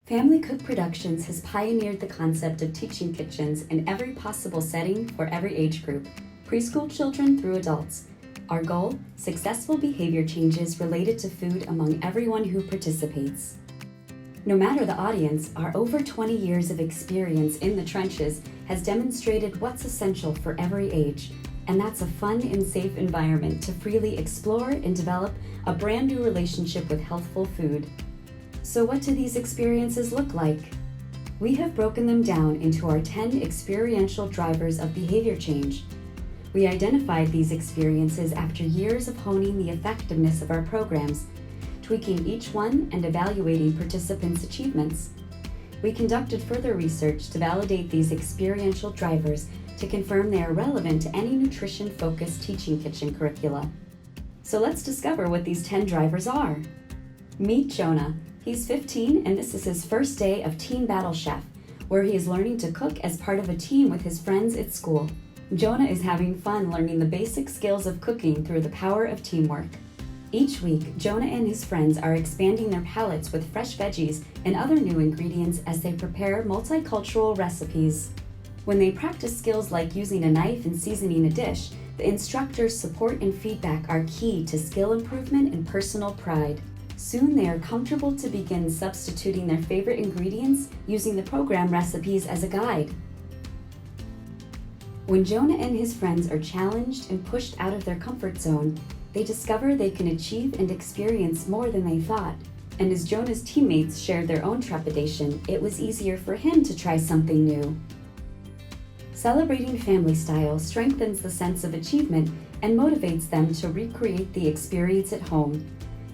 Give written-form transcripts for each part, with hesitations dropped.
FamilyCook Productions has pioneered the concept of teaching kitchens in every possible setting for every age group, preschool children through adults. Our goal: successful behavior changes related to food among everyone who participates. No matter the audience, our over 20 years of experience in the trenches has demonstrated what's essential for every age, and that's a fun and safe environment to freely explore and develop a brand new relationship with healthful food. So what do these experiences look like? We have broken them down into our 10 experiential drivers of behavior change. We identified these experiences after years of honing the effectiveness of our programs, tweaking each one and evaluating participants' achievements. We conducted further research to validate these experiential drivers to confirm they are relevant to any nutrition-focused teaching kitchen curricula. So let's discover what these 10 drivers are. Meet Jonah. He's 15 and this is his first day of Teen Battle Chef, where he is learning to cook as part of a team with his friends at school. Jonah is having fun learning the basic skills of cooking through the power of teamwork. Each week, Jonah and his friends are expanding their palates with fresh veggies and other new ingredients as they prepare multicultural recipes. When they practice skills like using a knife and seasoning a dish, the instructor's support and feedback are key to skill improvement and personal pride. Soon they are comfortable to begin substituting their favorite ingredients using the program recipes as a guide. When Jonah and his friends are challenged and pushed out of their comfort zone, they discover they can achieve and experience more than they thought. And as Jonah's teammates shared their own trepidation, it was easier for him to try something new. Celebrating family style strengthens the sense of achievement and motivates them to recreate the experience at home.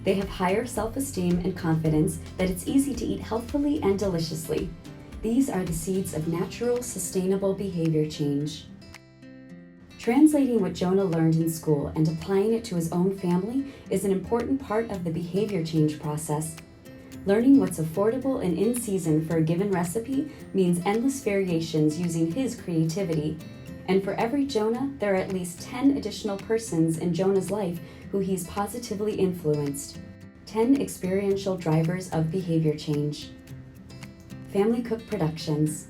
They have higher self-esteem and confidence that it's easy to eat healthfully and deliciously. These are the seeds of natural, sustainable behavior change. Translating what Jonah learned in school and applying it to his own family is an important part of the behavior change process. Learning what's affordable and in season for a given recipe means endless variations using his creativity. And for every Jonah, there are at least 10 additional persons in Jonah's life who he's positively influenced. 10 experiential drivers of behavior change. FamilyCook Productions.